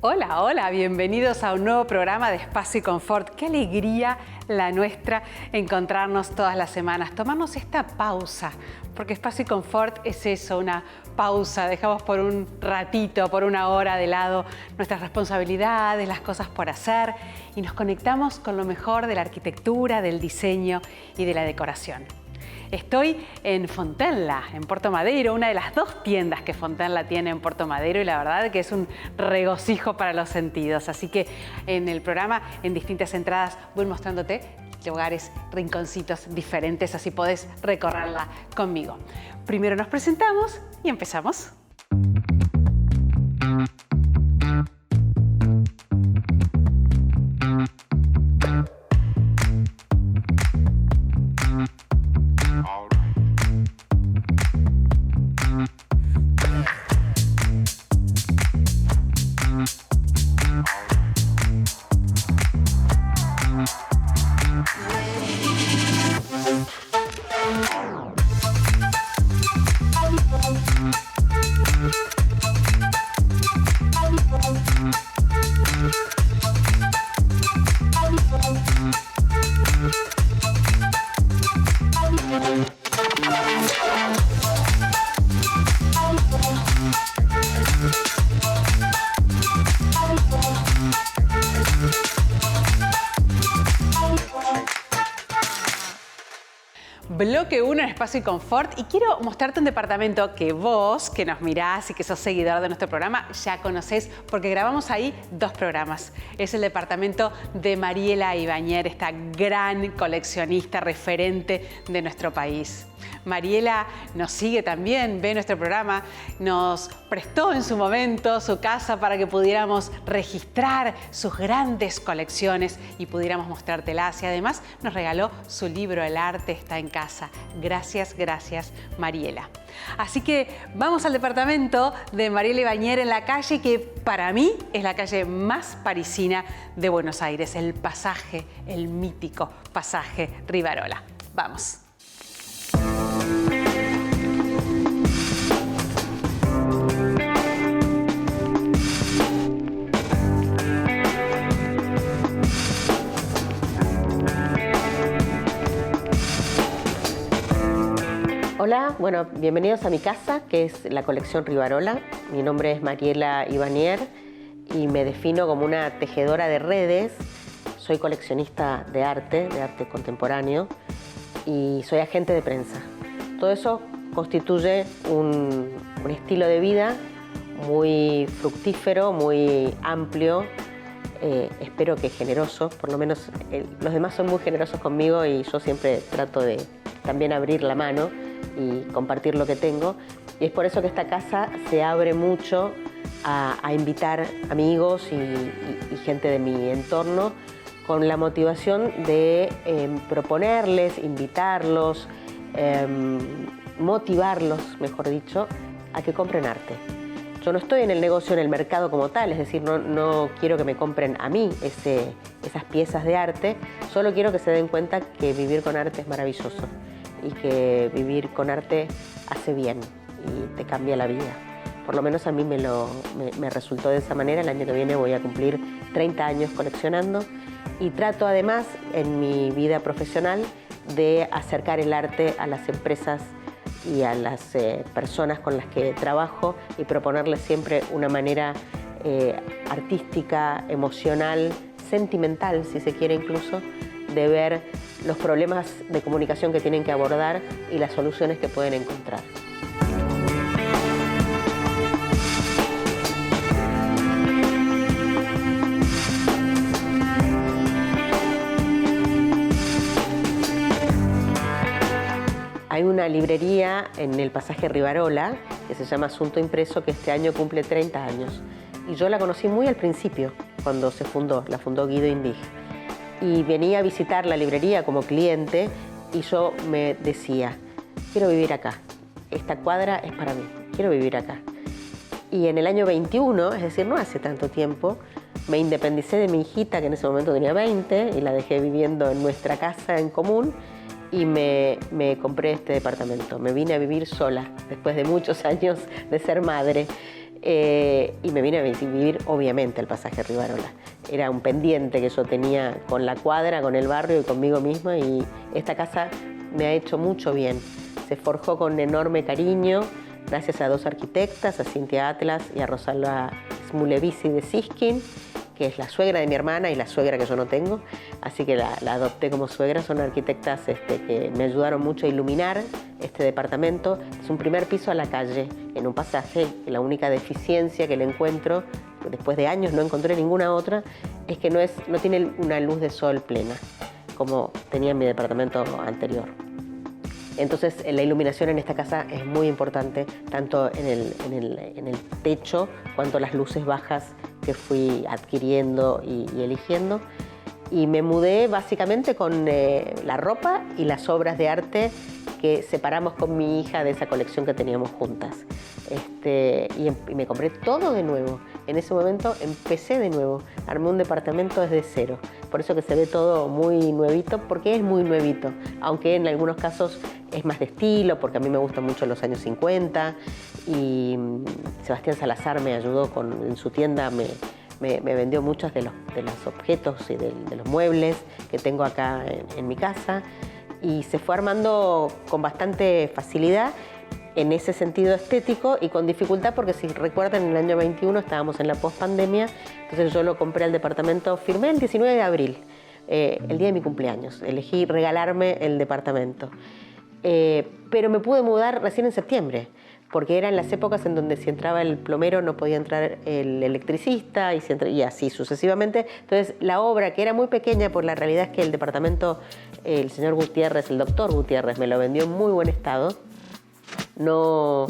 Hola, hola, bienvenidos a un nuevo programa de Espacio y Confort. Qué alegría la nuestra encontrarnos todas las semanas, tomarnos esta pausa, porque Espacio y Confort es eso, una pausa. Dejamos por un ratito, por una hora de lado nuestras responsabilidades, las cosas por hacer y nos conectamos con lo mejor de la arquitectura, del diseño y de la decoración. Estoy en Fontenla, en Puerto Madero, una de las dos tiendas que Fontenla tiene en Puerto Madero y la verdad que es un regocijo para los sentidos. Así que en el programa, en distintas entradas, voy mostrándote lugares, rinconcitos diferentes, así podés recorrerla conmigo. Primero nos presentamos y empezamos. Bloque 1 en Espacio y Confort y quiero mostrarte un departamento que vos, que nos mirás y que sos seguidor de nuestro programa, ya conocés porque grabamos ahí dos programas. Es el departamento de Mariela Ibañer, esta gran coleccionista referente de nuestro país. Mariela nos sigue también, ve nuestro programa, nos prestó en su momento su casa para que pudiéramos registrar sus grandes colecciones y pudiéramos mostrártelas y además nos regaló su libro El arte está en casa. Gracias, gracias Mariela. Así que vamos al departamento de Mariela Ibañer en la calle que para mí es la calle más parisina de Buenos Aires, el pasaje, el mítico pasaje Rivarola. Vamos. Hola, bueno, bienvenidos a mi casa, que es la colección Rivarola. Mi nombre es Mariela Ibañer y me defino como una tejedora de redes. Soy coleccionista de arte contemporáneo y soy agente de prensa. Todo eso constituye un estilo de vida muy fructífero, muy amplio, espero que generoso, por lo menos los demás son muy generosos conmigo y yo siempre trato de también abrir la mano y compartir lo que tengo. Y es por eso que esta casa se abre mucho a invitar amigos y gente de mi entorno con la motivación de proponerles, invitarlos, motivarlos, mejor dicho, a que compren arte. Yo no estoy en el negocio, en el mercado como tal, es decir, no quiero que me compren a mí esas piezas de arte, solo quiero que se den cuenta que vivir con arte es maravilloso y que vivir con arte hace bien y te cambia la vida. Por lo menos a mí me resultó de esa manera. El año que viene voy a cumplir 30 años coleccionando y trato además en mi vida profesional de acercar el arte a las empresas y a las personas con las que trabajo y proponerles siempre una manera artística, emocional, sentimental, si se quiere incluso, de ver los problemas de comunicación que tienen que abordar y las soluciones que pueden encontrar. Hay una librería en el pasaje Rivarola que se llama Asunto Impreso, que este año cumple 30 años. Y yo la conocí muy al principio, cuando se fundó, la fundó Guido Indig. Y venía a visitar la librería como cliente y yo me decía, quiero vivir acá, esta cuadra es para mí, quiero vivir acá. Y en el año 21, es decir, no hace tanto tiempo, me independicé de mi hijita, que en ese momento tenía 20, y la dejé viviendo en nuestra casa en común, y me compré este departamento. Me vine a vivir sola, después de muchos años de ser madre. Y me vine a vivir obviamente al Pasaje Rivarola. Era un pendiente que yo tenía con la cuadra, con el barrio y conmigo misma, y esta casa me ha hecho mucho bien. Se forjó con enorme cariño gracias a dos arquitectas, a Cintia Atlas y a Rosalba Smulevisi de Siskin, que es la suegra de mi hermana y la suegra que yo no tengo, así que la adopté como suegra. Son arquitectas que me ayudaron mucho a iluminar este departamento. Es un primer piso a la calle, en un pasaje, que la única deficiencia que le encuentro, después de años no encontré ninguna otra, es que no tiene una luz de sol plena, como tenía en mi departamento anterior. Entonces la iluminación en esta casa es muy importante, tanto en el techo cuanto las luces bajas que fui adquiriendo y eligiendo. Y me mudé básicamente con la ropa y las obras de arte que separamos con mi hija de esa colección que teníamos juntas. Y me compré todo de nuevo. En ese momento empecé de nuevo, armé un departamento desde cero. Por eso que se ve todo muy nuevito, porque es muy nuevito, aunque en algunos casos es más de estilo, porque a mí me gustan mucho los años 50, y Sebastián Salazar me ayudó en su tienda, me vendió muchos de los objetos y de los muebles que tengo acá en mi casa, y se fue armando con bastante facilidad en ese sentido estético y con dificultad, porque si recuerdan, en el año 21 estábamos en la pospandemia, entonces yo lo compré al departamento, firmé el 19 de abril, el día de mi cumpleaños, elegí regalarme el departamento. Pero me pude mudar recién en septiembre, porque eran las épocas en donde si entraba el plomero no podía entrar el electricista y así sucesivamente. Entonces la obra, que era muy pequeña, por la realidad es que el departamento, el señor Gutiérrez, el doctor Gutiérrez, me lo vendió en muy buen estado. No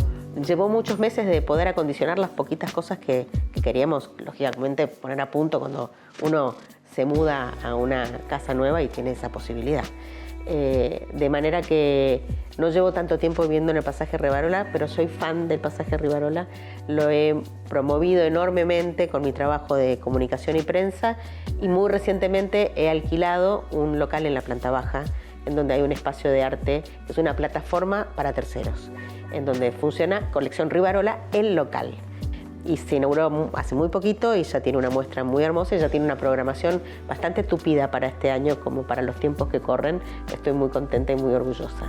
llevó muchos meses de poder acondicionar las poquitas cosas que queríamos, lógicamente, poner a punto cuando uno se muda a una casa nueva y tiene esa posibilidad. De manera que no llevo tanto tiempo viviendo en el Pasaje Rivarola, pero soy fan del Pasaje Rivarola. Lo he promovido enormemente con mi trabajo de comunicación y prensa, y muy recientemente he alquilado un local en la planta baja, en donde hay un espacio de arte, que es una plataforma para terceros, en donde funciona Colección Rivarola, el local. Y se inauguró hace muy poquito y ya tiene una muestra muy hermosa y ya tiene una programación bastante tupida para este año, como para los tiempos que corren. Estoy muy contenta y muy orgullosa.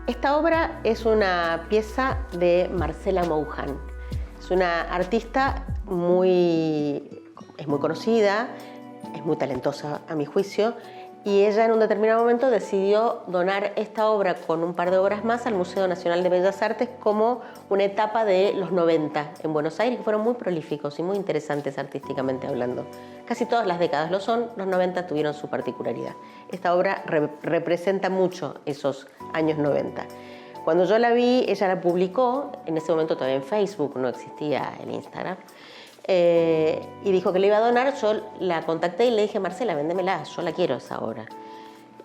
Esta obra es una pieza de Marcela Mouhan. Es una artista es muy conocida, es muy talentosa a mi juicio, y ella en un determinado momento decidió donar esta obra con un par de obras más al Museo Nacional de Bellas Artes como una etapa de los 90 en Buenos Aires, que fueron muy prolíficos y muy interesantes artísticamente hablando. Casi todas las décadas lo son, los 90 tuvieron su particularidad. Esta obra representa mucho esos años 90. Cuando yo la vi, ella la publicó, en ese momento todavía en Facebook, no existía el Instagram, y dijo que le iba a donar. Yo la contacté y le dije: Marcela, véndemela, yo la quiero esa obra.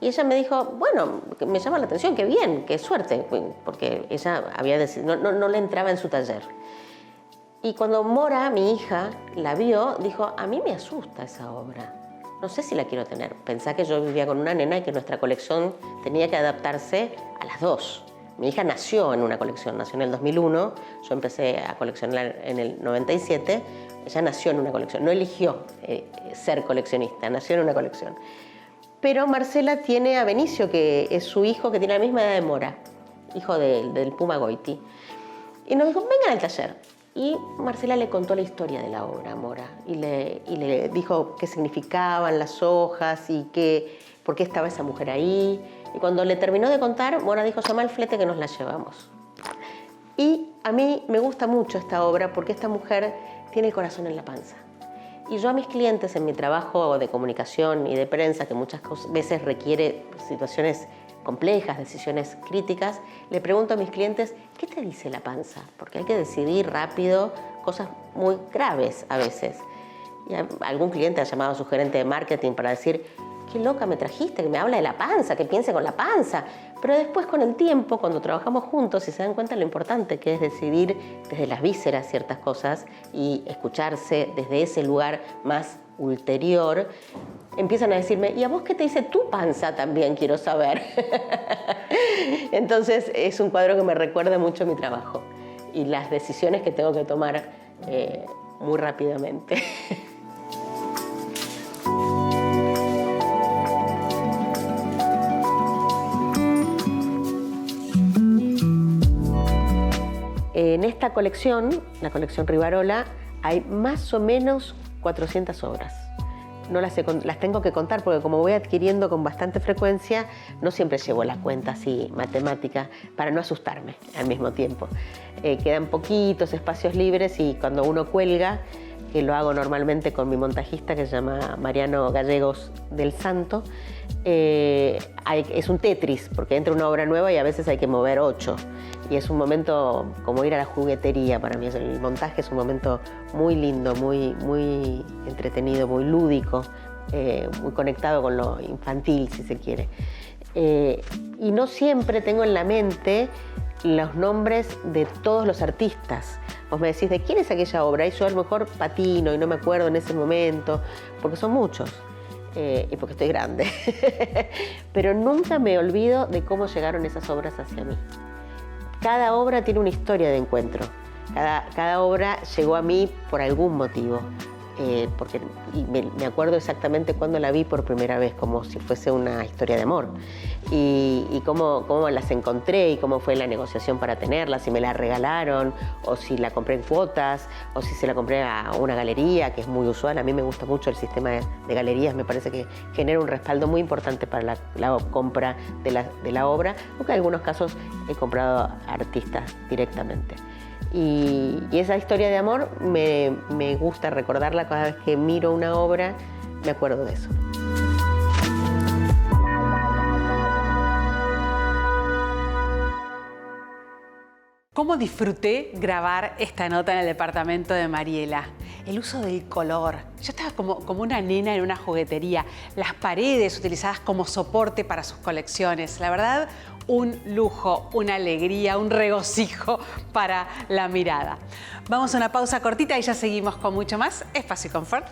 Y ella me dijo: bueno, me llama la atención, qué bien, qué suerte, porque ella había decidido, no le entraba en su taller. Y cuando Mora, mi hija, la vio, dijo: a mí me asusta esa obra, no sé si la quiero tener. Pensá que yo vivía con una nena y que nuestra colección tenía que adaptarse a las dos. Mi hija nació en una colección, nació en el 2001, yo empecé a coleccionar en el 97, ella nació en una colección, no eligió ser coleccionista, nació en una colección. Pero Marcela tiene a Benicio, que es su hijo, que tiene la misma edad de Mora, hijo del Puma Goiti. Y nos dijo: vengan al taller. Y Marcela le contó la historia de la obra a Mora y le dijo qué significaban las hojas y por qué estaba esa mujer ahí. Y cuando le terminó de contar, Mora dijo: llama al flete que nos la llevamos. Y a mí me gusta mucho esta obra porque esta mujer tiene el corazón en la panza. Y yo a mis clientes, en mi trabajo de comunicación y de prensa, que muchas veces requiere situaciones complejas, decisiones críticas, le pregunto a mis clientes: ¿qué te dice la panza? Porque hay que decidir rápido cosas muy graves a veces. Y algún cliente ha llamado a su gerente de marketing para decir: qué loca me trajiste, que me habla de la panza, que piense con la panza. Pero después, con el tiempo, cuando trabajamos juntos y se dan cuenta de lo importante que es decidir desde las vísceras ciertas cosas y escucharse desde ese lugar más ulterior, empiezan a decirme, ¿y a vos qué te dice tu panza también? Quiero saber. Entonces, es un cuadro que me recuerda mucho mi trabajo y las decisiones que tengo que tomar muy rápidamente. En esta colección, la colección Rivarola, hay más o menos 400 obras. No las tengo que contar porque como voy adquiriendo con bastante frecuencia, no siempre llevo la cuenta así matemática para no asustarme al mismo tiempo. Quedan poquitos espacios libres y cuando uno cuelga, que lo hago normalmente con mi montajista que se llama Mariano Gallegos del Santo, es un Tetris porque entra una obra nueva y a veces hay que mover 8. Y es un momento como ir a la juguetería para mí. El montaje es un momento muy lindo, muy entretenido, muy lúdico, muy conectado con lo infantil, si se quiere. Y no siempre tengo en la mente los nombres de todos los artistas. Vos me decís, ¿de quién es aquella obra? Y yo a lo mejor patino y no me acuerdo en ese momento, porque son muchos. Y porque estoy grande. Pero nunca me olvido de cómo llegaron esas obras hacia mí. Cada obra tiene una historia de encuentro. Cada obra llegó a mí por algún motivo. Porque me acuerdo exactamente cuando la vi por primera vez, como si fuese una historia de amor. Y cómo las encontré y cómo fue la negociación para tenerlas, si me la regalaron, o si la compré en cuotas, o si se la compré a una galería, que es muy usual. A mí me gusta mucho el sistema de galerías, me parece que genera un respaldo muy importante para la compra de la obra, aunque en algunos casos he comprado a artistas directamente. Y esa historia de amor me gusta recordarla cada vez que miro una obra, me acuerdo de eso. ¿Cómo disfruté grabar esta nota en el departamento de Mariela? El uso del color. Yo estaba como una nena en una juguetería. Las paredes utilizadas como soporte para sus colecciones. La verdad, un lujo, una alegría, un regocijo para la mirada. Vamos a una pausa cortita y ya seguimos con mucho más Espacio y Confort.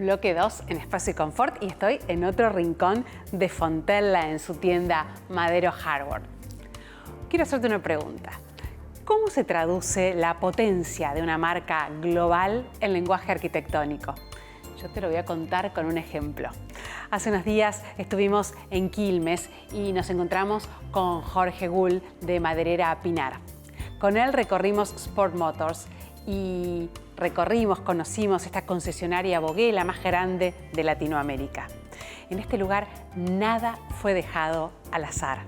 bloque 2 en Espacio y Confort y estoy en otro rincón de Fontella en su tienda Madero Hardware. Quiero hacerte una pregunta. ¿Cómo se traduce la potencia de una marca global en lenguaje arquitectónico? Yo te lo voy a contar con un ejemplo. Hace unos días estuvimos en Quilmes y nos encontramos con Jorge Gull de Maderera Pinar. Con él recorrimos Sport Motors y conocimos esta concesionaria Bogué, la más grande de Latinoamérica. En este lugar nada fue dejado al azar.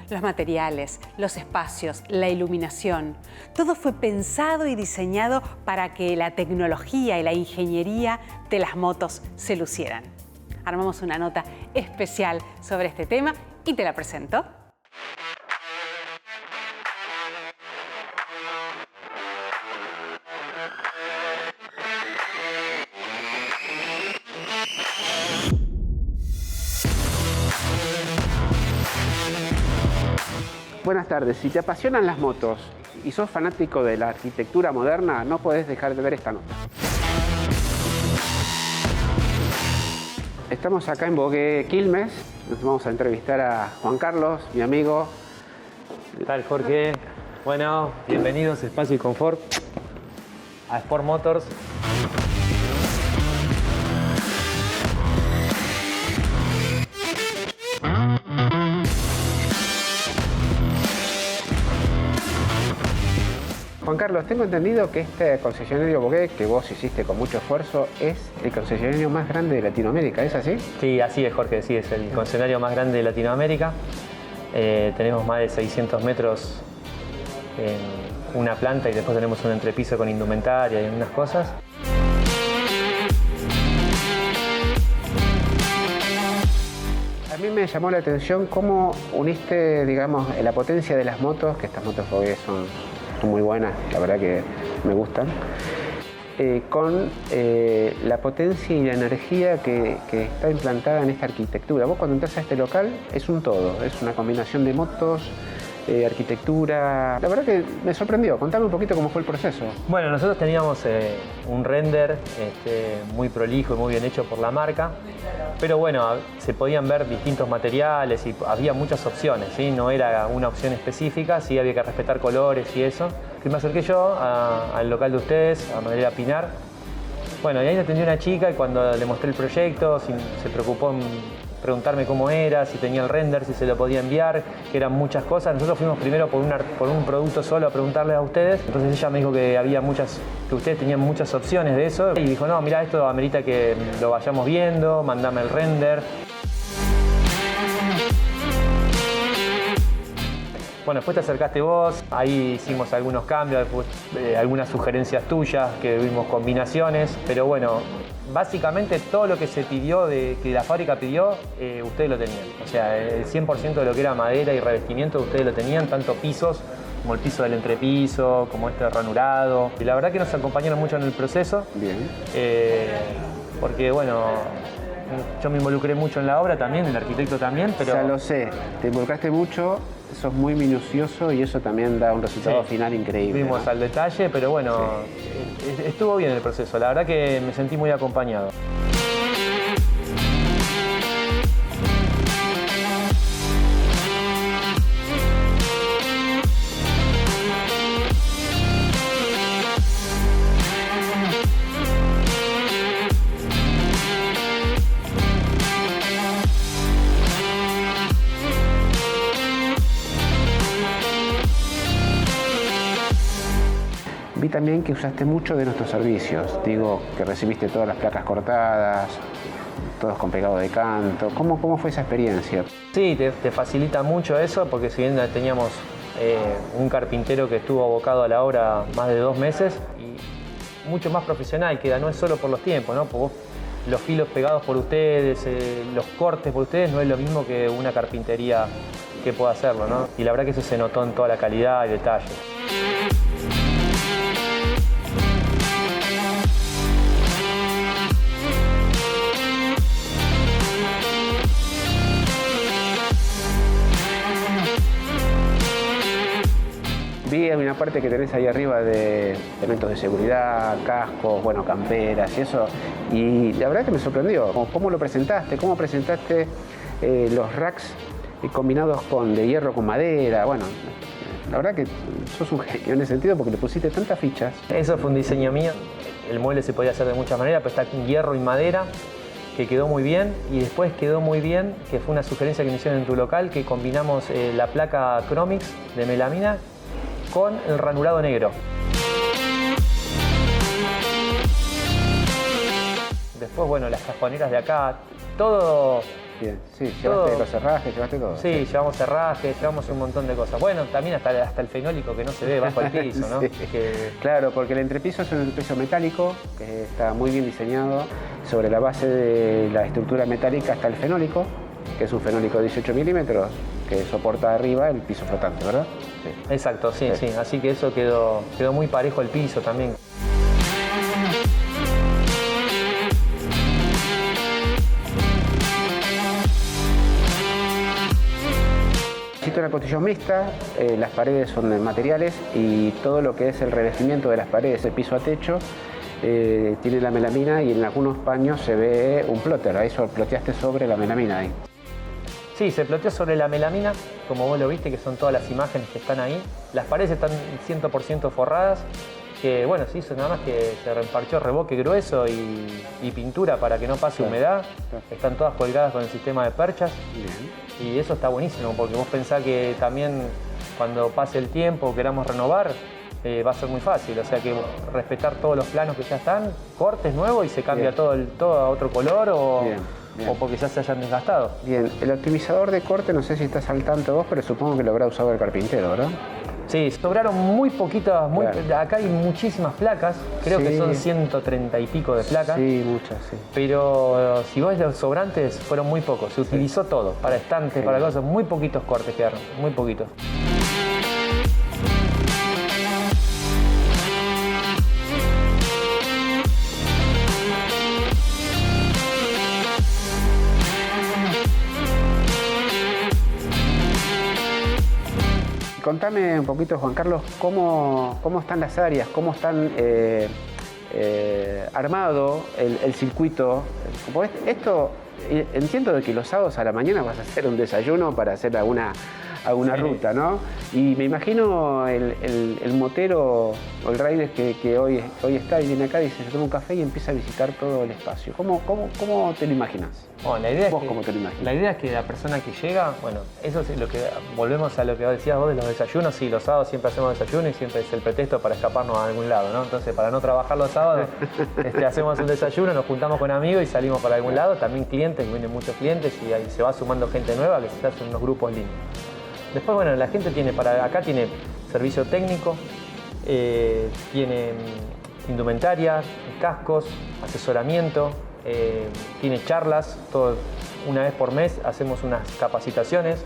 Los materiales, los espacios, la iluminación, todo fue pensado y diseñado para que la tecnología y la ingeniería de las motos se lucieran. Armamos una nota especial sobre este tema y te la presento. Buenas tardes. Si te apasionan las motos y sos fanático de la arquitectura moderna, no podés dejar de ver esta nota. Estamos acá en Bogué, Quilmes. Nos vamos a entrevistar a Juan Carlos, mi amigo. ¿Qué tal, Jorge? Bueno, bienvenidos a Espacio y Confort, a Sport Motors. Juan Carlos, tengo entendido que este concesionario Bogué, que vos hiciste con mucho esfuerzo, es el concesionario más grande de Latinoamérica, ¿es así? Sí, así es, Jorge, sí, es el concesionario más grande de Latinoamérica. Tenemos más de 600 metros en una planta y después tenemos un entrepiso con indumentaria y unas cosas. A mí me llamó la atención cómo uniste, digamos, la potencia de las motos, que estas motos Bogué son muy buenas, la verdad que me gustan, con la potencia y la energía que está implantada en esta arquitectura. Vos cuando entras a este local es un todo, es una combinación de motos, arquitectura. La verdad que me sorprendió. Contame un poquito cómo fue el proceso. Bueno, nosotros teníamos un render muy prolijo y muy bien hecho por la marca, pero bueno, se podían ver distintos materiales y había muchas opciones, ¿sí? No era una opción específica, sí había que respetar colores y eso. Y me acerqué yo al local de ustedes, a Maderera Pinar. Bueno, y ahí me atendió una chica y cuando le mostré el proyecto, se preocupó en preguntarme cómo era, si tenía el render, si se lo podía enviar, que eran muchas cosas. Nosotros fuimos primero por un producto solo a preguntarles a ustedes. Entonces ella me dijo que que ustedes tenían muchas opciones de eso. Y dijo, no, mira, esto amerita que lo vayamos viendo, mandame el render. Bueno, después te acercaste vos, ahí hicimos algunos cambios, después, algunas sugerencias tuyas, que vimos combinaciones, pero bueno, básicamente todo lo que se pidió, que la fábrica pidió, ustedes lo tenían. O sea, el 100% de lo que era madera y revestimiento ustedes lo tenían, tanto pisos, como el piso del entrepiso, como este ranurado. Y la verdad que nos acompañaron mucho en el proceso. Bien. Porque bueno, yo me involucré mucho en la obra también, el arquitecto también, pero... Ya lo sé, te involucraste mucho, sos muy minucioso y eso también da un resultado Sí. final increíble. Fuimos ¿no? al detalle, pero bueno, estuvo bien el proceso. La verdad que me sentí muy acompañado. Vi también que usaste mucho de nuestros servicios. Digo, que recibiste todas las placas cortadas, todos con pegado de canto. ¿Cómo fue esa experiencia? Sí, te facilita mucho eso, porque si bien teníamos un carpintero que estuvo abocado a la obra más de 2 meses, y mucho más profesional queda, no es solo por los tiempos, ¿no? Porque vos, los filos pegados por ustedes, los cortes por ustedes, no es lo mismo que una carpintería que pueda hacerlo, ¿no? Y la verdad que eso se notó en toda la calidad y detalle. Vi una parte que tenés ahí arriba de elementos de seguridad, cascos, bueno, camperas y eso. Y la verdad que me sorprendió. ¿Cómo lo presentaste? ¿Cómo presentaste los racks combinados de hierro con madera? Bueno, la verdad que sos un genio en ese sentido porque le pusiste tantas fichas. Eso fue un diseño mío. El mueble se podía hacer de muchas maneras, pero está en hierro y madera, que quedó muy bien. Y después quedó muy bien, que fue una sugerencia que me hicieron en tu local, que combinamos la placa Chromix de melamina con el ranurado negro. Después, bueno, las cajoneras de acá, todo... Bien, sí, llevaste los herrajes, llevaste todo. Sí, llevamos herrajes, llevamos un montón de cosas. Bueno, también hasta el fenólico que no se ve bajo el piso, ¿no? Sí. Que... Claro, porque el entrepiso es un entrepiso metálico, que está muy bien diseñado. Sobre la base de la estructura metálica está el fenólico, que es un fenólico de 18 milímetros, que soporta arriba el piso flotante, ¿verdad? Sí. Exacto, sí. Así que eso quedó muy parejo el piso también. Existe una construcción mixta, las paredes son de materiales y todo lo que es el revestimiento de las paredes, el piso a techo, tiene la melamina y en algunos paños se ve un plotter. Ahí ploteaste sobre la melamina ahí. Sí, se ploteó sobre la melamina, como vos lo viste, que son todas las imágenes que están ahí. Las paredes están 100% forradas, que bueno, se hizo nada más que se reemparchó reboque grueso y pintura para que no pase humedad. Están todas colgadas con el sistema de perchas. Bien. Y eso está buenísimo, porque vos pensás que también cuando pase el tiempo, queramos renovar, va a ser muy fácil. O sea que respetar todos los planos que ya están, cortes nuevos y se cambia todo a otro color o porque ya se hayan desgastado. Bien, el optimizador de corte, no sé si estás al tanto vos, pero supongo que lo habrá usado el carpintero, ¿verdad? Sí, sobraron muy poquitas, Claro. Acá hay muchísimas placas, creo que son 130 y pico de placas. Sí, muchas, sí. Pero si vos ves los sobrantes, fueron muy pocos. Se utilizó todo, para estantes, para cosas, muy poquitos cortes quedaron, muy poquitos. Contame un poquito, Juan Carlos, cómo están las áreas, cómo están armado el circuito. Como esto, entiendo de que los sábados a la mañana vas a hacer un desayuno para hacer alguna ruta, ¿no? Y me imagino el motero o el rider que hoy está y viene acá y se toma un café y empieza a visitar todo el espacio. ¿Cómo te lo imaginas? Bueno, ¿Cómo te lo imaginas? La idea es que la persona que llega, bueno, eso es lo que volvemos a lo que decías vos de los desayunos. Sí, los sábados siempre hacemos desayuno y siempre es el pretexto para escaparnos a algún lado, ¿no? Entonces, para no trabajar los sábados, hacemos un desayuno, nos juntamos con amigos y salimos para algún lado. También clientes, vienen muchos clientes y ahí se va sumando gente nueva que se hacen unos grupos lindos. Después, bueno, la gente acá tiene servicio técnico, tiene indumentaria, cascos, asesoramiento, tiene charlas, una vez por mes hacemos unas capacitaciones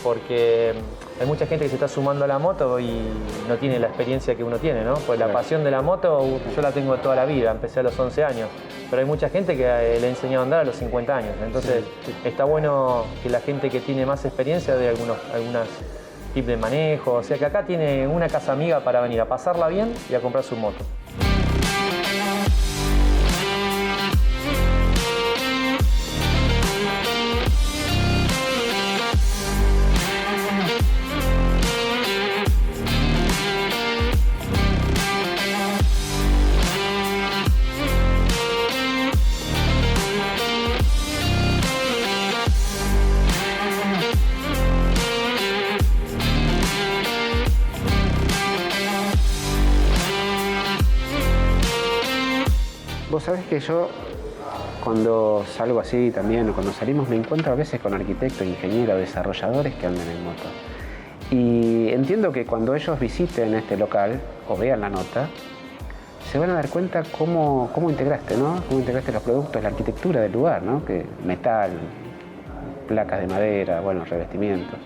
porque hay mucha gente que se está sumando a la moto y no tiene la experiencia que uno tiene, ¿no? Pues la pasión de la moto yo la tengo toda la vida, empecé a los 11 años, pero hay mucha gente que le he enseñado a andar a los 50 años, entonces está bueno que la gente que tiene más experiencia dé algunas tips de manejo, o sea que acá tiene una casa amiga para venir a pasarla bien y a comprar su moto. Vos sabés que yo, cuando salgo así también, o cuando salimos, me encuentro a veces con arquitectos, ingenieros, desarrolladores que andan en moto. Y entiendo que cuando ellos visiten este local o vean la nota, se van a dar cuenta cómo integraste, ¿no? Cómo integraste los productos, la arquitectura del lugar, ¿no? Que metal, placas de madera, bueno, revestimientos.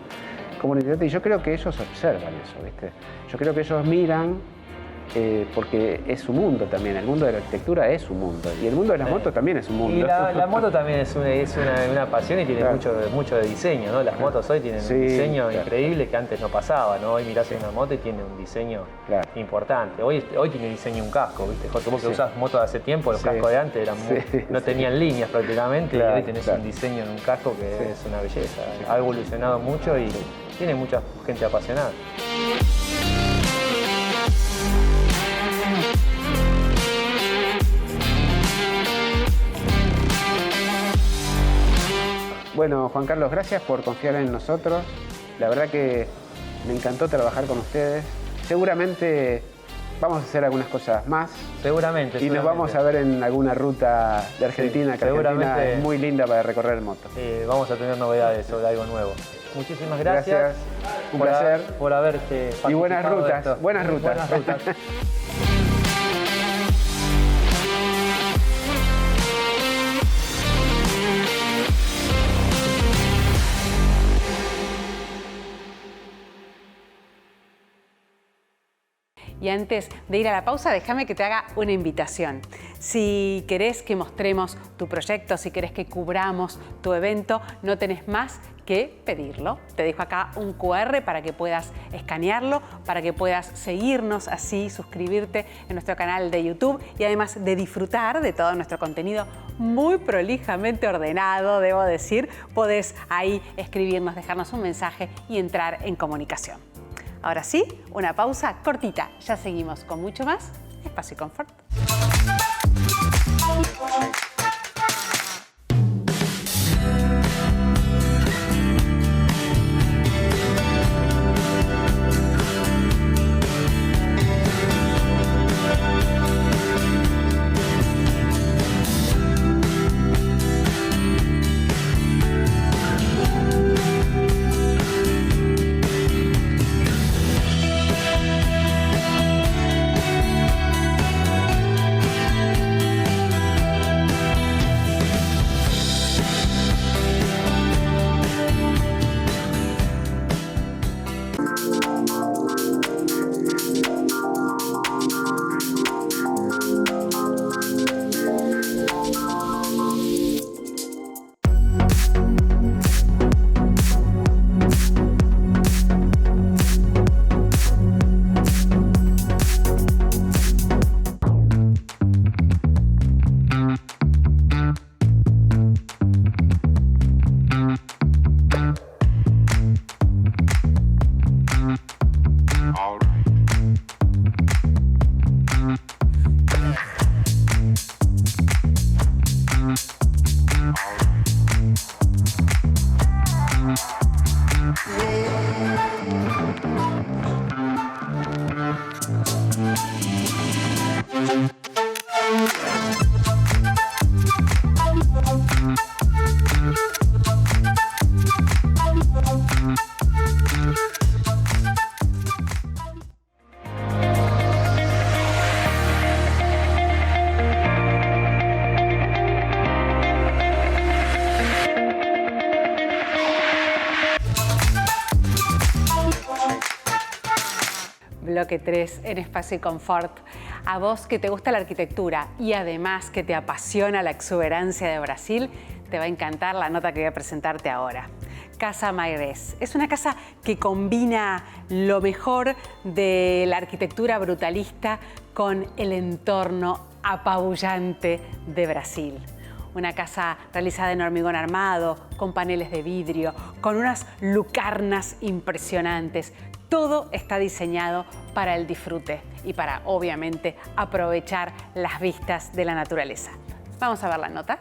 Cómo lo integraste. Y yo creo que ellos observan eso, ¿viste? Yo creo que ellos miran porque es su mundo también. El mundo de la arquitectura es su mundo. Y el mundo de las motos también es un mundo. Y la moto también es una pasión y tiene mucho de diseño, ¿no? Las motos hoy tienen un diseño increíble que antes no pasaba, ¿no? Hoy mirás una moto y tiene un diseño importante. Hoy tiene diseño un casco, ¿viste? Vos que usás motos de hace tiempo, los cascos de antes no tenían líneas prácticamente, y hoy tenés un diseño en un casco que es una belleza. Ha evolucionado mucho y tiene mucha gente apasionada. Bueno, Juan Carlos, gracias por confiar en nosotros. La verdad que me encantó trabajar con ustedes. Seguramente vamos a hacer algunas cosas más. Seguramente. Y nos vamos a ver en alguna ruta de Argentina, que Argentina es muy linda para recorrer en moto. Vamos a tener novedades sobre algo nuevo. Muchísimas gracias. Un placer. Por haberte participado. Y buenas rutas. Buenas rutas. Y antes de ir a la pausa, déjame que te haga una invitación. Si querés que mostremos tu proyecto, si querés que cubramos tu evento, no tenés más que pedirlo. Te dejo acá un QR para que puedas escanearlo, para que puedas seguirnos así, suscribirte en nuestro canal de YouTube y además de disfrutar de todo nuestro contenido muy prolijamente ordenado, debo decir, podés ahí escribirnos, dejarnos un mensaje y entrar en comunicación. Ahora sí, una pausa cortita. Ya seguimos con mucho más Espacio y Confort. Bloque 3 en Espacio y Confort. A vos que te gusta la arquitectura y además que te apasiona la exuberancia de Brasil, te va a encantar la nota que voy a presentarte ahora. Casa Mairés es una casa que combina lo mejor de la arquitectura brutalista con el entorno apabullante de Brasil. Una casa realizada en hormigón armado, con paneles de vidrio, con unas lucarnas impresionantes. Todo está diseñado para el disfrute y para, obviamente, aprovechar las vistas de la naturaleza. Vamos a ver la nota.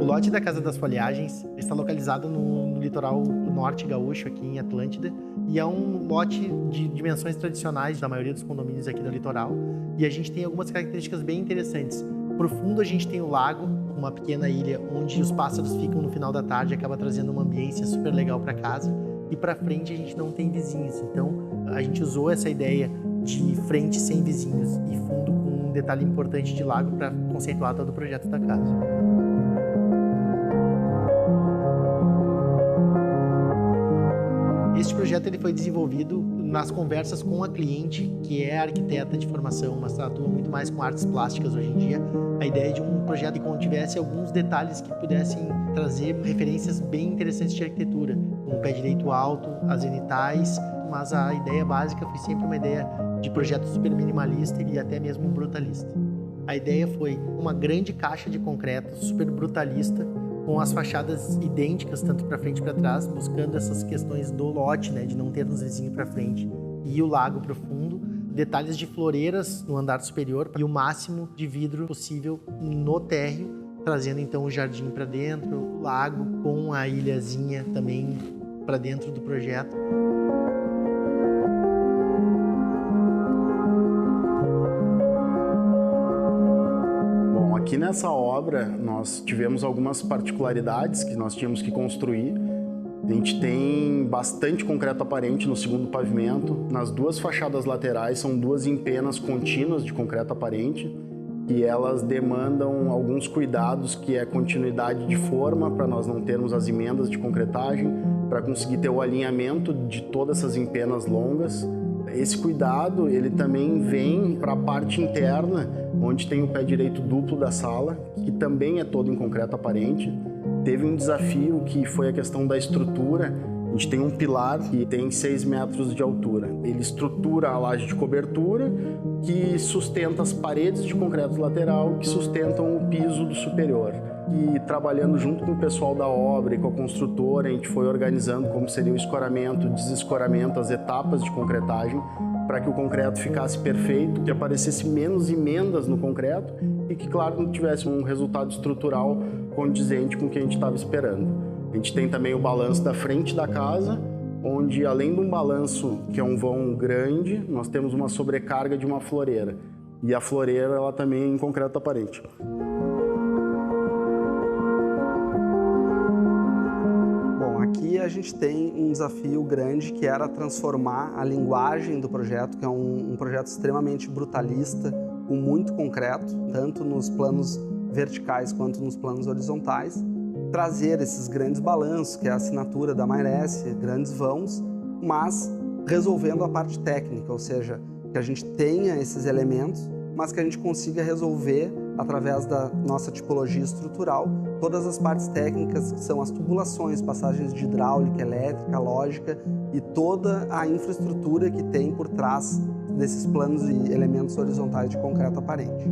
O lote da Casa das Folhagens está localizado no litoral norte gaúcho, aqui em Atlântida, e é um lote de dimensões tradicionais da maioria dos condomínios aqui do litoral. E a gente tem algumas características bem interessantes. Por fundo a gente tem o lago, uma pequena ilha onde os pássaros ficam no final da tarde, acaba trazendo uma ambiência super legal para casa. E para frente a gente não tem vizinhos, então a gente usou essa ideia de frente sem vizinhos e fundo com um detalhe importante de lago para conceituar todo o projeto da casa. Este projeto ele foi desenvolvido nas conversas com a cliente, que é arquiteta de formação, mas atua muito mais com artes plásticas hoje em dia. A ideia de um projeto que contivesse alguns detalhes que pudessem trazer referências bem interessantes de arquitetura, como o pé direito alto, as zenitais, mas a ideia básica foi sempre uma ideia de projeto super minimalista e até mesmo brutalista. A ideia foi uma grande caixa de concreto super brutalista, com as fachadas idênticas, tanto para frente e para trás, buscando essas questões do lote, né, de não ter uns vizinhos para frente, e o lago profundo, detalhes de floreiras no andar superior e o máximo de vidro possível no térreo, trazendo então o jardim para dentro, o lago com a ilhazinha também para dentro do projeto. Aqui nessa obra nós tivemos algumas particularidades que nós tínhamos que construir. A gente tem bastante concreto aparente no segundo pavimento. Nas duas fachadas laterais são duas empenas contínuas de concreto aparente e elas demandam alguns cuidados, que é continuidade de forma para nós não termos as emendas de concretagem, para conseguir ter o alinhamento de todas essas empenas longas. Esse cuidado ele também vem para a parte interna, onde tem o pé direito duplo da sala, que também é todo em concreto aparente. Teve um desafio que foi a questão da estrutura. A gente tem um pilar que tem 6 metros de altura. Ele estrutura a laje de cobertura, que sustenta as paredes de concreto lateral, que sustentam o piso do superior. E trabalhando junto com o pessoal da obra e com a construtora, a gente foi organizando como seria o escoramento, desescoramento, as etapas de concretagem, para que o concreto ficasse perfeito, que aparecesse menos emendas no concreto e que, claro, não tivesse um resultado estrutural condizente com o que a gente estava esperando. A gente tem também o balanço da frente da casa, onde, além de um balanço que é um vão grande, nós temos uma sobrecarga de uma floreira. E a floreira, ela também é em concreto aparente. Aqui a gente tem um desafio grande, que era transformar a linguagem do projeto, que é um projeto extremamente brutalista, com muito concreto, tanto nos planos verticais quanto nos planos horizontais, trazer esses grandes balanços, que é a assinatura da Mairesse, grandes vãos, mas resolvendo a parte técnica, ou seja, que a gente tenha esses elementos, mas que a gente consiga resolver, através da nossa tipologia estrutural, todas as partes técnicas, que são as tubulações, passagens de hidráulica, elétrica, lógica e toda a infraestrutura que tem por trás desses planos e elementos horizontais de concreto aparente.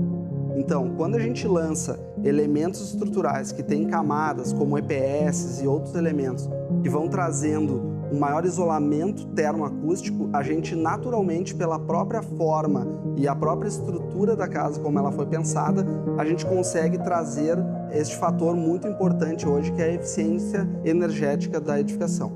Então, quando a gente lança elementos estruturais que têm camadas como EPS e outros elementos que vão trazendo um maior isolamento termoacústico, a gente naturalmente, pela própria forma e a própria estrutura da casa, como ela foi pensada, a gente consegue trazer este fator muito importante hoje, que é a eficiência energética da edificação.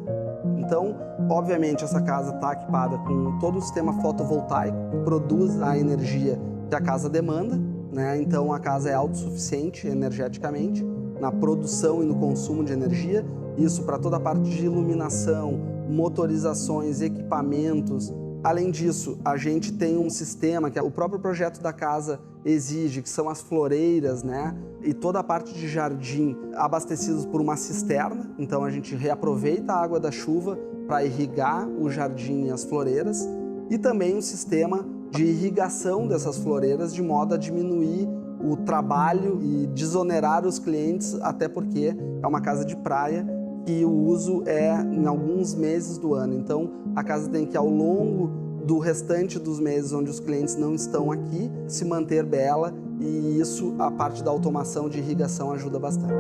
Então, obviamente, essa casa está equipada com todo o sistema fotovoltaico, que produz a energia que a casa demanda, né? Então, a casa é autossuficiente energeticamente na produção e no consumo de energia. Isso para toda a parte de iluminação, motorizações, equipamentos. Além disso, a gente tem um sistema que o próprio projeto da casa exige, que são as floreiras, né? E toda a parte de jardim abastecidos por uma cisterna. Então a gente reaproveita a água da chuva para irrigar o jardim e as floreiras. E também um sistema de irrigação dessas floreiras, de modo a diminuir o trabalho e desonerar os clientes, até porque é uma casa de praia e o uso é em alguns meses do ano. Então, a casa tem que, ao longo do restante dos meses onde os clientes não estão aqui, se manter bela, e isso, a parte da automação de irrigação ajuda bastante.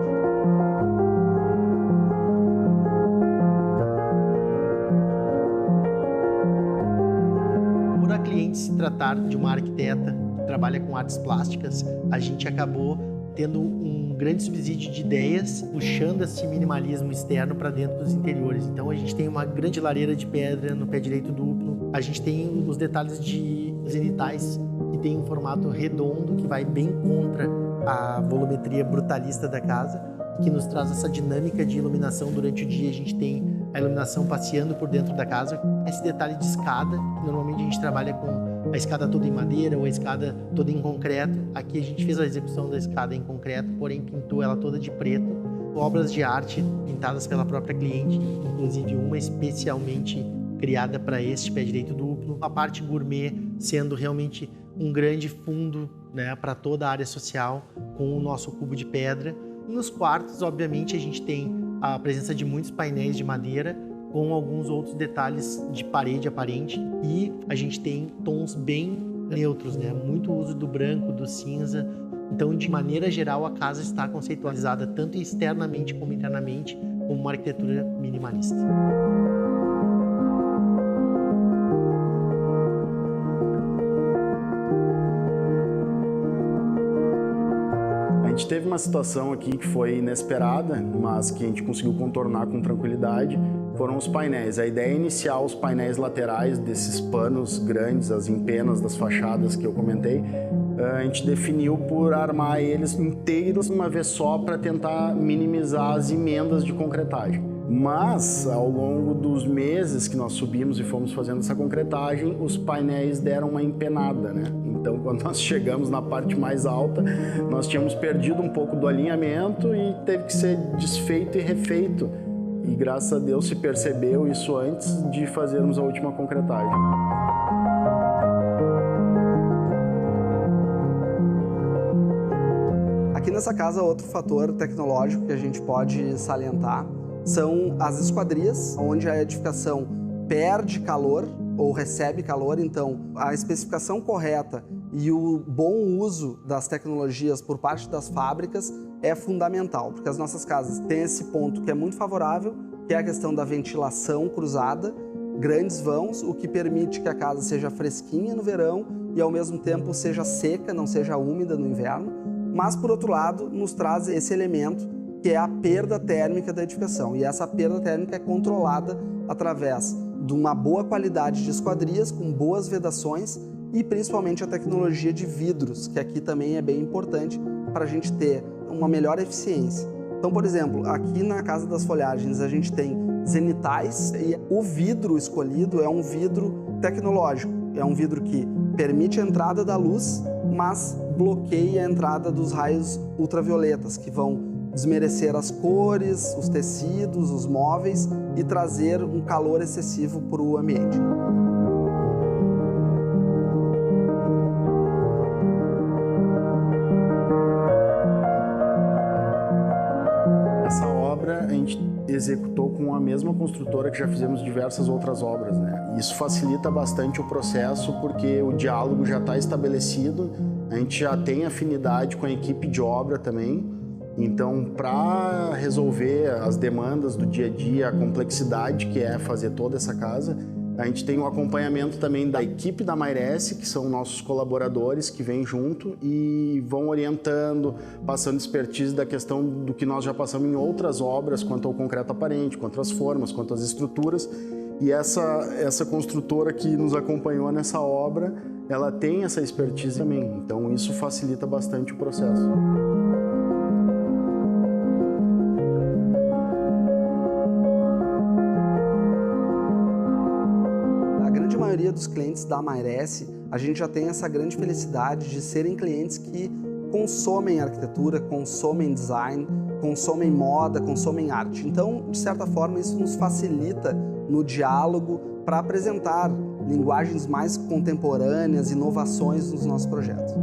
Por a cliente se tratar de uma arquiteta que trabalha com artes plásticas, a gente acabou tendo um grande subsídio de ideias, puxando esse minimalismo externo para dentro dos interiores. Então a gente tem uma grande lareira de pedra no pé direito duplo, a gente tem os detalhes de zenitais, que tem um formato redondo, que vai bem contra a volumetria brutalista da casa, que nos traz essa dinâmica de iluminação durante o dia. A gente tem a iluminação passeando por dentro da casa. Esse detalhe de escada, normalmente a gente trabalha com a escada toda em madeira ou a escada toda em concreto. Aqui a gente fez a execução da escada em concreto, porém pintou ela toda de preto. Obras de arte pintadas pela própria cliente, inclusive uma especialmente criada para este pé direito duplo. A parte gourmet sendo realmente um grande fundo, né, para toda a área social, com o nosso cubo de pedra. Nos quartos, obviamente, a gente tem a presença de muitos painéis de madeira, com alguns outros detalhes de parede aparente, e a gente tem tons bem neutros, né? Muito uso do branco, do cinza. Então, de maneira geral, a casa está conceitualizada tanto externamente como internamente como uma arquitetura minimalista. A gente teve uma situação aqui que foi inesperada, mas que a gente conseguiu contornar com tranquilidade. Foram os painéis. A ideia inicial, os painéis laterais desses panos grandes, as empenas das fachadas que eu comentei, a gente definiu por armar eles inteiros uma vez só para tentar minimizar as emendas de concretagem. Mas, ao longo dos meses que nós subimos e fomos fazendo essa concretagem, os painéis deram uma empenada, né? Então, quando nós chegamos na parte mais alta, nós tínhamos perdido um pouco do alinhamento e teve que ser desfeito e refeito. E, graças a Deus, se percebeu isso antes de fazermos a última concretagem. Aqui nessa casa, outro fator tecnológico que a gente pode salientar são as esquadrias, onde a edificação perde calor ou recebe calor. Então, a especificação correta e o bom uso das tecnologias por parte das fábricas é fundamental, porque as nossas casas têm esse ponto que é muito favorável, que é a questão da ventilação cruzada, grandes vãos, o que permite que a casa seja fresquinha no verão e ao mesmo tempo seja seca, não seja úmida no inverno. Mas, por outro lado, nos traz esse elemento que é a perda térmica da edificação. E essa perda térmica é controlada através de uma boa qualidade de esquadrias, com boas vedações e principalmente a tecnologia de vidros, que aqui também é bem importante para a gente ter uma melhor eficiência. Então, por exemplo, aqui na Casa das Folhagens a gente tem zenitais e o vidro escolhido é um vidro tecnológico. É um vidro que permite a entrada da luz, mas bloqueia a entrada dos raios ultravioletas, que vão desmerecer as cores, os tecidos, os móveis e trazer um calor excessivo para o ambiente. Essa obra a gente executou com a mesma construtora que já fizemos diversas outras obras, né? Isso facilita bastante o processo porque o diálogo já está estabelecido, a gente já tem afinidade com a equipe de obra também. Então, para resolver as demandas do dia a dia, a complexidade que é fazer toda essa casa, a gente tem um acompanhamento também da equipe da Mairesse, que são nossos colaboradores que vêm junto e vão orientando, passando expertise da questão do que nós já passamos em outras obras, quanto ao concreto aparente, quanto às formas, quanto às estruturas. E essa construtora que nos acompanhou nessa obra, ela tem essa expertise também. Então, isso facilita bastante o processo. A maioria dos clientes da Mairesse, a gente já tem essa grande felicidade de serem clientes que consomem arquitetura, consomem design, consomem moda, consomem arte. Então, de certa forma, isso nos facilita no diálogo para apresentar linguagens mais contemporâneas, inovações nos nossos projetos.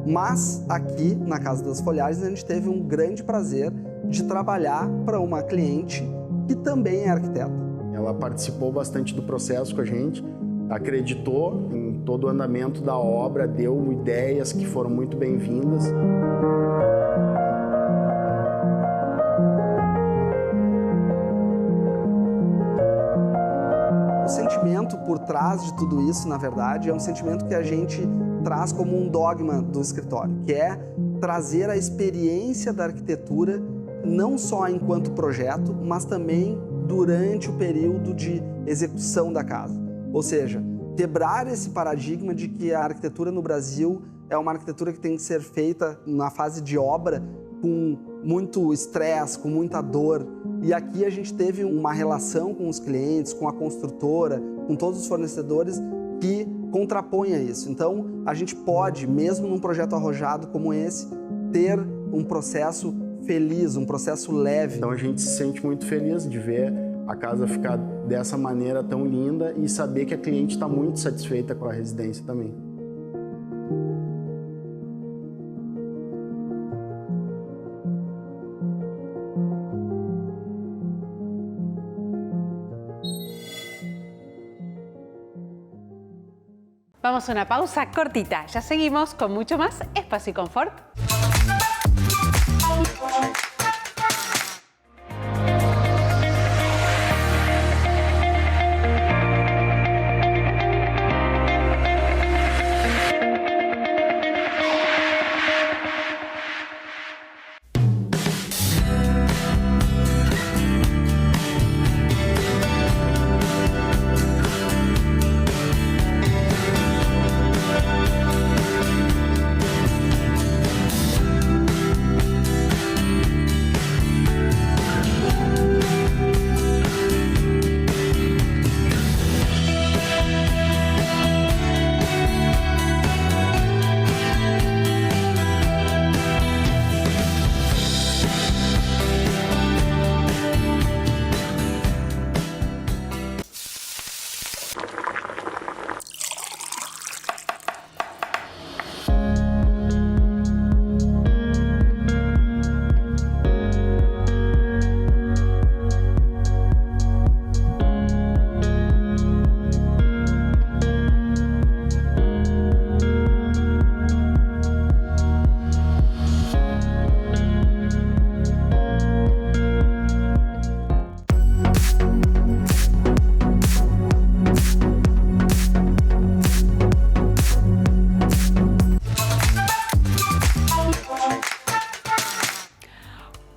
Mas aqui na Casa das Folhagens a gente teve um grande prazer de trabalhar para uma cliente que também é arquiteta. Ela participou bastante do processo com a gente, acreditou em todo o andamento da obra, deu ideias que foram muito bem-vindas. O sentimento por trás de tudo isso, na verdade, é um sentimento que a gente traz como um dogma do escritório, que é trazer a experiência da arquitetura não só enquanto projeto, mas também durante o período de execução da casa. Ou seja, quebrar esse paradigma de que a arquitetura no Brasil é uma arquitetura que tem que ser feita na fase de obra com muito estresse, com muita dor. E aqui a gente teve uma relação com os clientes, com a construtora, com todos os fornecedores que contrapõe a isso. Então, a gente pode, mesmo num projeto arrojado como esse, ter um processo feliz, um processo leve. Então a gente se sente muito feliz de ver a casa ficar dessa maneira tão linda e saber que a cliente está muito satisfeita com a residência também. Vamos a una pausa cortita. Ya seguimos con mucho más Espacio y Confort.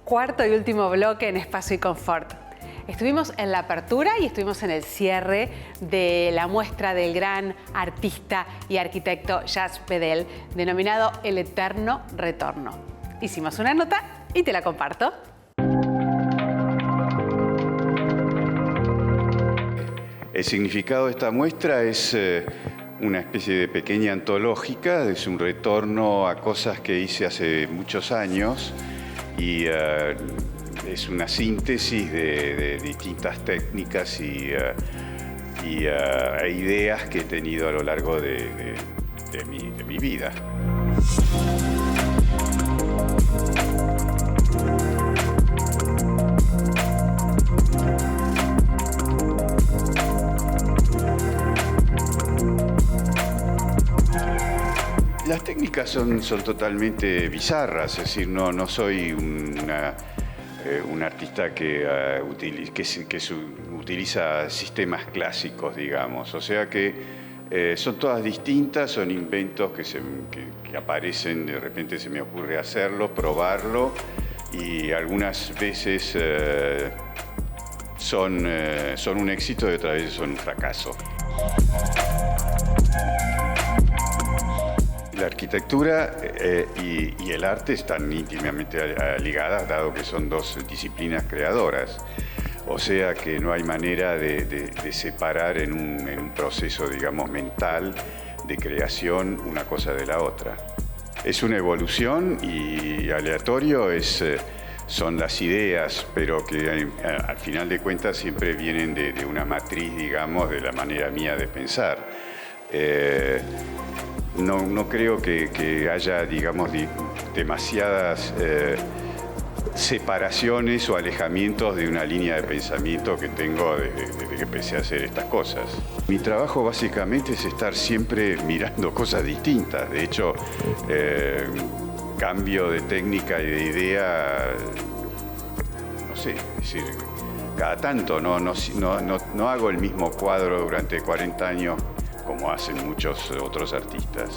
Cuarto y último bloque en Espacio y Confort. Estuvimos en la apertura y estuvimos en el cierre de la muestra del gran artista y arquitecto Jacques Bedel, denominado El Eterno Retorno. Hicimos una nota y te la comparto. El significado de esta muestra es una especie de pequeña antológica, es un retorno a cosas que hice hace muchos años y es una síntesis de distintas técnicas e ideas que he tenido a lo largo de mi vida. Las técnicas son totalmente bizarras, es decir, no soy un artista que utiliza sistemas clásicos, digamos. O sea que son todas distintas, son inventos que aparecen, de repente se me ocurre hacerlo, probarlo, y algunas veces son un éxito y otras veces son un fracaso. La arquitectura y el arte están íntimamente ligadas, dado que son dos disciplinas creadoras. O sea que no hay manera de separar en un proceso, digamos, mental de creación una cosa de la otra. Es una evolución y aleatorio son las ideas, pero que al final de cuentas siempre vienen de una matriz, digamos, de la manera mía de pensar. No creo que haya, digamos, demasiadas separaciones o alejamientos de una línea de pensamiento que tengo desde que empecé a hacer estas cosas. Mi trabajo básicamente es estar siempre mirando cosas distintas. De hecho, cambio de técnica y de idea, no sé, es decir, cada tanto. No hago el mismo cuadro durante 40 años como hacen muchos otros artistas.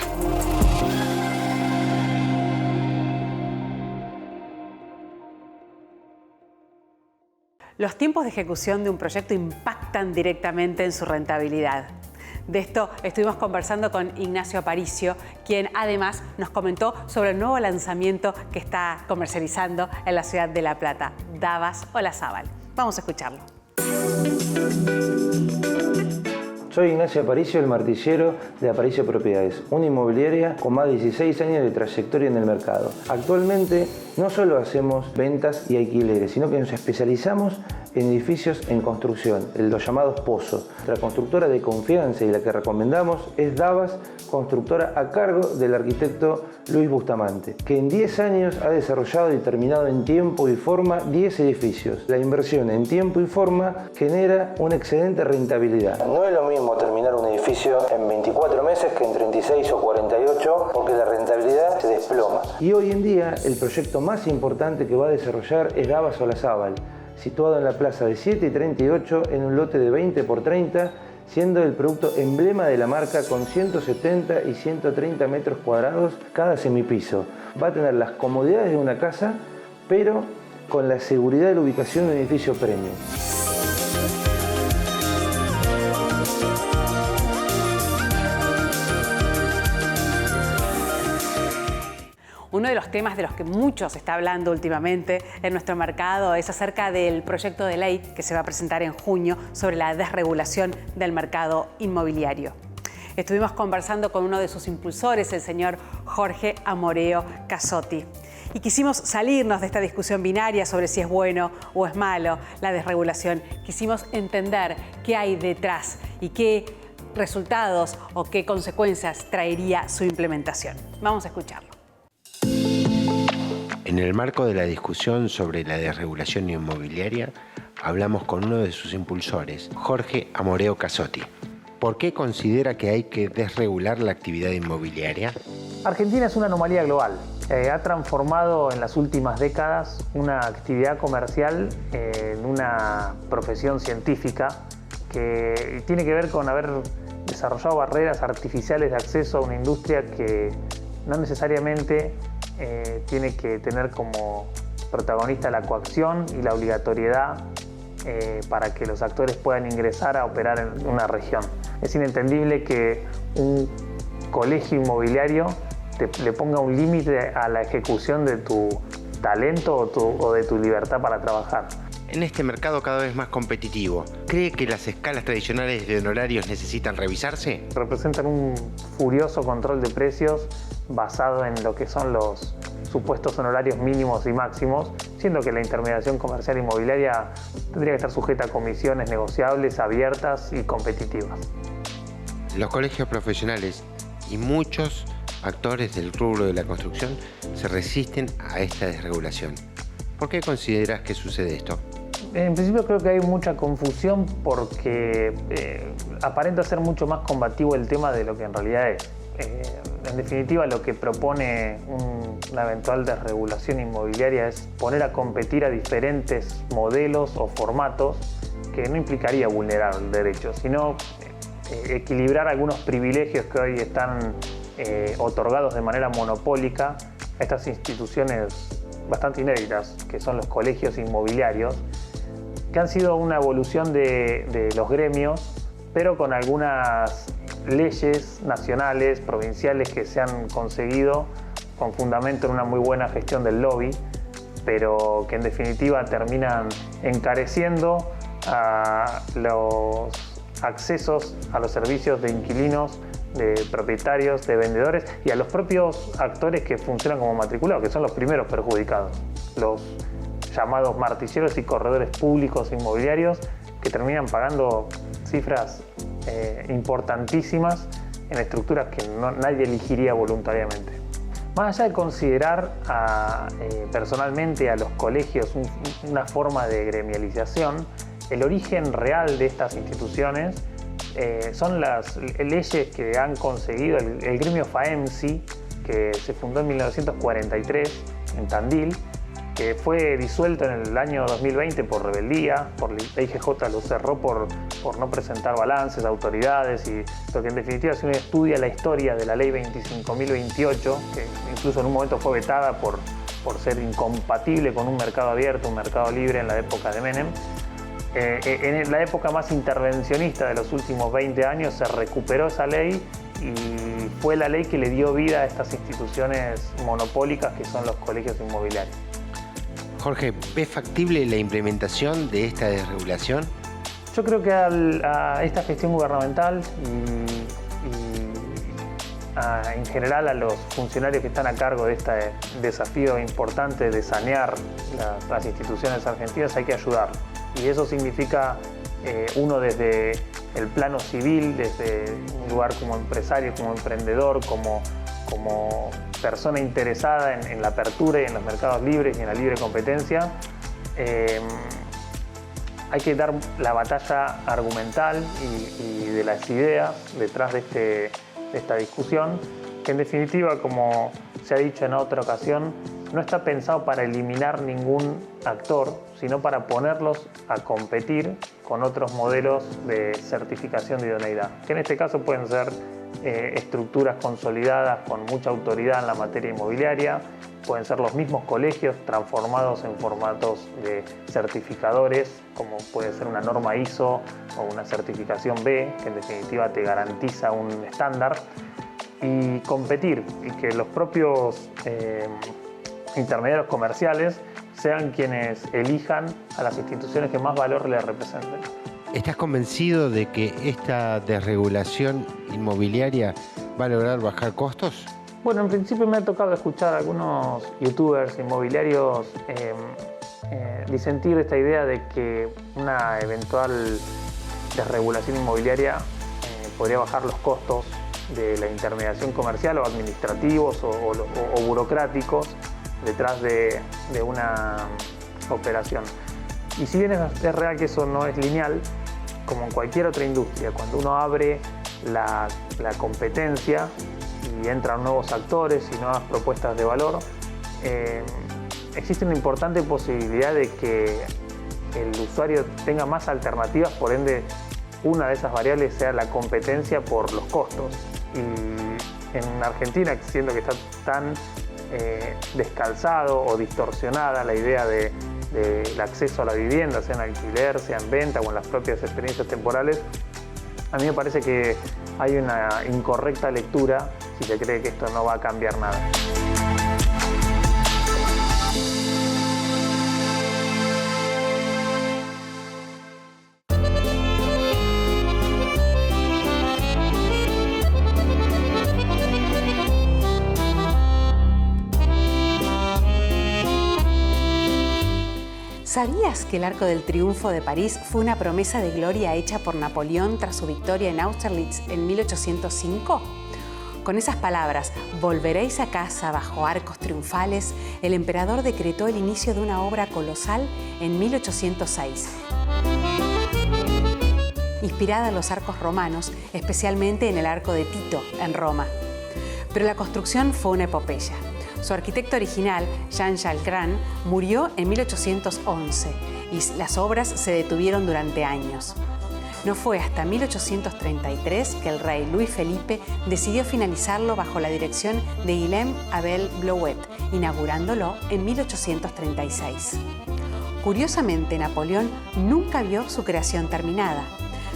Los tiempos de ejecución de un proyecto impactan directamente en su rentabilidad. De esto estuvimos conversando con Ignacio Aparicio, quien además nos comentó sobre el nuevo lanzamiento que está comercializando en la ciudad de La Plata, Davas Olazábal. Vamos a escucharlo. Soy Ignacio Aparicio, el martillero de Aparicio Propiedades, una inmobiliaria con más de 16 años de trayectoria en el mercado. Actualmente no solo hacemos ventas y alquileres, sino que nos especializamos en edificios en construcción, los llamados pozos. La constructora de confianza y la que recomendamos es Davas, constructora a cargo del arquitecto Luis Bustamante, que en 10 años ha desarrollado y terminado en tiempo y forma 10 edificios. La inversión en tiempo y forma genera una excelente rentabilidad. No es lo mismo terminar un edificio en 24 meses que en 36 o 48, porque la rentabilidad se desploma. Y hoy en día el proyecto más importante que va a desarrollar es Davas Olazábal, situado en la plaza de 7 y 38 en un lote de 20 por 30, siendo el producto emblema de la marca con 170 y 130 metros cuadrados cada semipiso. Va a tener las comodidades de una casa, pero con la seguridad de la ubicación de un edificio premium. Uno de los temas de los que mucho se está hablando últimamente en nuestro mercado es acerca del proyecto de ley que se va a presentar en junio sobre la desregulación del mercado inmobiliario. Estuvimos conversando con uno de sus impulsores, el señor Jorge Amoreo Casotti. Y quisimos salirnos de esta discusión binaria sobre si es bueno o es malo la desregulación. Quisimos entender qué hay detrás y qué resultados o qué consecuencias traería su implementación. Vamos a escucharlo. En el marco de la discusión sobre la desregulación inmobiliaria, hablamos con uno de sus impulsores, Jorge Amoreo Casotti. ¿Por qué considera que hay que desregular la actividad inmobiliaria? Argentina es una anomalía global. Ha transformado en las últimas décadas una actividad comercial en una profesión científica que tiene que ver con haber desarrollado barreras artificiales de acceso a una industria que no necesariamente tiene que tener como protagonista la coacción y la obligatoriedad para que los actores puedan ingresar a operar en una región. Es inentendible que un colegio inmobiliario le ponga un límite a la ejecución de tu talento o de tu libertad para trabajar. En este mercado cada vez más competitivo, ¿cree que las escalas tradicionales de honorarios necesitan revisarse? Representan un furioso control de precios basado en lo que son los supuestos honorarios mínimos y máximos, siendo que la intermediación comercial inmobiliaria tendría que estar sujeta a comisiones negociables, abiertas y competitivas. Los colegios profesionales y muchos actores del rubro de la construcción se resisten a esta desregulación. ¿Por qué consideras que sucede esto? En principio creo que hay mucha confusión porque aparenta ser mucho más combativo el tema de lo que en realidad es. En definitiva, lo que propone una eventual desregulación inmobiliaria es poner a competir a diferentes modelos o formatos que no implicaría vulnerar el derecho, sino equilibrar algunos privilegios que hoy están otorgados de manera monopólica a estas instituciones bastante inéditas, que son los colegios inmobiliarios, que han sido una evolución de los gremios, pero con algunas leyes nacionales, provinciales que se han conseguido con fundamento en una muy buena gestión del lobby, pero que en definitiva terminan encareciendo a los accesos a los servicios de inquilinos, de propietarios, de vendedores y a los propios actores que funcionan como matriculados, que son los primeros perjudicados, los llamados martilleros y corredores públicos inmobiliarios, que terminan pagando cifras importantísimas en estructuras que nadie elegiría voluntariamente. Más allá de considerar personalmente a los colegios una forma de gremialización, el origen real de estas instituciones son las leyes que han conseguido el gremio FAEMSI, que se fundó en 1943 en Tandil, que fue disuelto en el año 2020 por rebeldía, por la IGJ lo cerró por no presentar balances a autoridades, porque en definitiva si uno estudia la historia de la ley 25.028, que incluso en un momento fue vetada por ser incompatible con un mercado abierto, un mercado libre en la época de Menem, en la época más intervencionista de los últimos 20 años se recuperó esa ley y fue la ley que le dio vida a estas instituciones monopólicas que son los colegios inmobiliarios. Jorge, ¿ves factible la implementación de esta desregulación? Yo creo que a esta gestión gubernamental en general a los funcionarios que están a cargo de este desafío importante de sanear las instituciones argentinas hay que ayudar. Y eso significa, uno desde el plano civil, desde un lugar como empresario, como emprendedor, como persona interesada en la apertura y en los mercados libres y en la libre competencia, hay que dar la batalla argumental y de las ideas detrás de esta discusión, que en definitiva, como se ha dicho en otra ocasión, no está pensado para eliminar ningún actor, sino para ponerlos a competir con otros modelos de certificación de idoneidad, que en este caso pueden ser estructuras consolidadas con mucha autoridad en la materia inmobiliaria, pueden ser los mismos colegios transformados en formatos de certificadores, como puede ser una norma ISO o una certificación B, que en definitiva te garantiza un estándar, y competir, y que los propios intermediarios comerciales sean quienes elijan a las instituciones que más valor les representen. ¿Estás convencido de que esta desregulación inmobiliaria va a lograr bajar costos? Bueno, en principio me ha tocado escuchar a algunos youtubers inmobiliarios disentir esta idea de que una eventual desregulación inmobiliaria podría bajar los costos de la intermediación comercial o administrativos o burocráticos detrás de una operación. Y si bien es real que eso no es lineal, como en cualquier otra industria, cuando uno abre la competencia y entran nuevos actores y nuevas propuestas de valor, existe una importante posibilidad de que el usuario tenga más alternativas, por ende una de esas variables sea la competencia por los costos. Y en Argentina, siendo que está tan descalzado o distorsionada la idea del acceso a la vivienda, sea en alquiler, sea en venta o en las propias experiencias temporales, a mí me parece que hay una incorrecta lectura si se cree que esto no va a cambiar nada. ¿Sabías que el Arco del Triunfo de París fue una promesa de gloria hecha por Napoleón tras su victoria en Austerlitz en 1805? Con esas palabras, volveréis a casa bajo arcos triunfales, el emperador decretó el inicio de una obra colosal en 1806. Inspirada en los arcos romanos, especialmente en el Arco de Tito, en Roma. Pero la construcción fue una epopeya. Su arquitecto original, Jean Jalcran, murió en 1811 y las obras se detuvieron durante años. No fue hasta 1833 que el rey Luis Felipe decidió finalizarlo bajo la dirección de Guillaume Abel Blouet, inaugurándolo en 1836. Curiosamente, Napoleón nunca vio su creación terminada.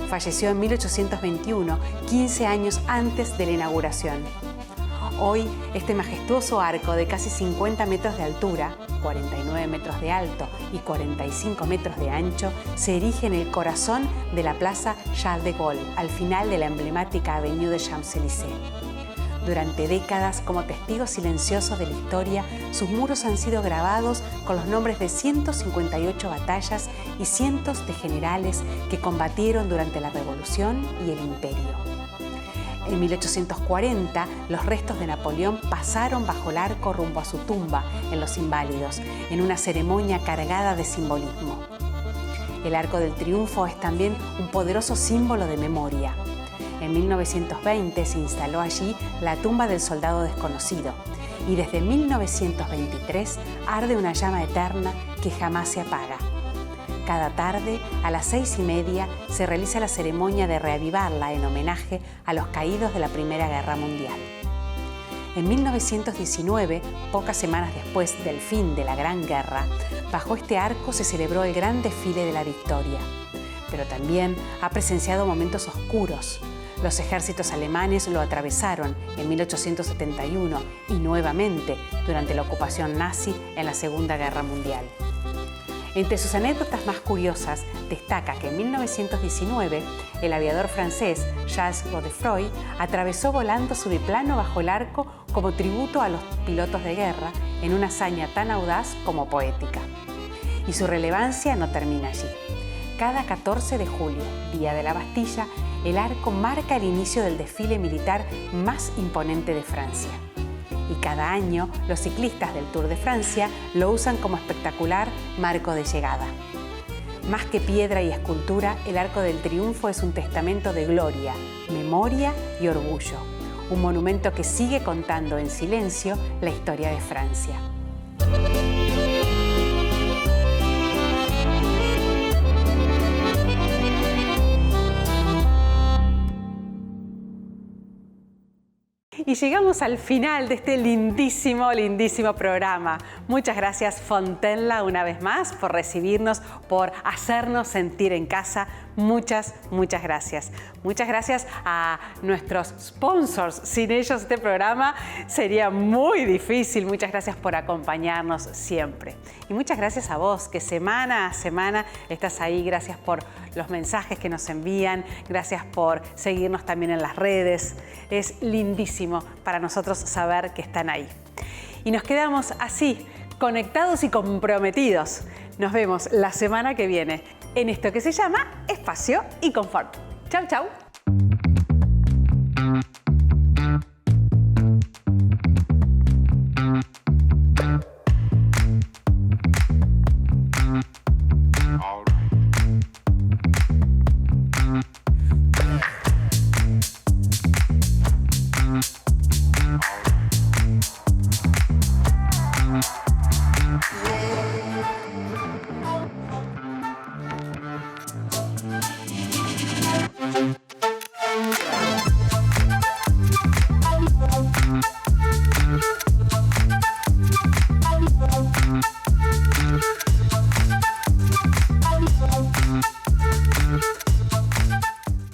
Falleció en 1821, 15 años antes de la inauguración. Hoy, este majestuoso arco de casi 50 metros de altura, 49 metros de alto y 45 metros de ancho, se erige en el corazón de la Plaza Charles de Gaulle, al final de la emblemática Avenue de Champs-Élysées. Durante décadas, como testigos silenciosos de la historia, sus muros han sido grabados con los nombres de 158 batallas y cientos de generales que combatieron durante la Revolución y el Imperio. En 1840, los restos de Napoleón pasaron bajo el arco rumbo a su tumba en Los Inválidos, en una ceremonia cargada de simbolismo. El Arco del Triunfo es también un poderoso símbolo de memoria. En 1920 se instaló allí la tumba del soldado desconocido y desde 1923 arde una llama eterna que jamás se apaga. Cada tarde, a las 6:30, se realiza la ceremonia de reavivarla en homenaje a los caídos de la Primera Guerra Mundial. En 1919, pocas semanas después del fin de la Gran Guerra, bajo este arco se celebró el gran desfile de la victoria. Pero también ha presenciado momentos oscuros. Los ejércitos alemanes lo atravesaron en 1871 y nuevamente durante la ocupación nazi en la Segunda Guerra Mundial. Entre sus anécdotas más curiosas destaca que en 1919 el aviador francés Jacques Godefroy atravesó volando su biplano bajo el arco como tributo a los pilotos de guerra en una hazaña tan audaz como poética. Y su relevancia no termina allí. Cada 14 de julio, Día de la Bastilla, el arco marca el inicio del desfile militar más imponente de Francia. Y cada año los ciclistas del Tour de Francia lo usan como espectacular marco de llegada. Más que piedra y escultura, el Arco del Triunfo es un testamento de gloria, memoria y orgullo. Un monumento que sigue contando en silencio la historia de Francia. Y llegamos al final de este lindísimo, lindísimo programa. Muchas gracias Fontenla una vez más por recibirnos, por hacernos sentir en casa. Muchas, muchas gracias. Muchas gracias a nuestros sponsors. Sin ellos este programa sería muy difícil. Muchas gracias por acompañarnos siempre. Y muchas gracias a vos, que semana a semana estás ahí. Gracias por los mensajes que nos envían. Gracias por seguirnos también en las redes. Es lindísimo para nosotros saber que están ahí. Y nos quedamos así, conectados y comprometidos. Nos vemos la semana que viene en esto que se llama Espacio y Confort. Chau, chau. Yeah.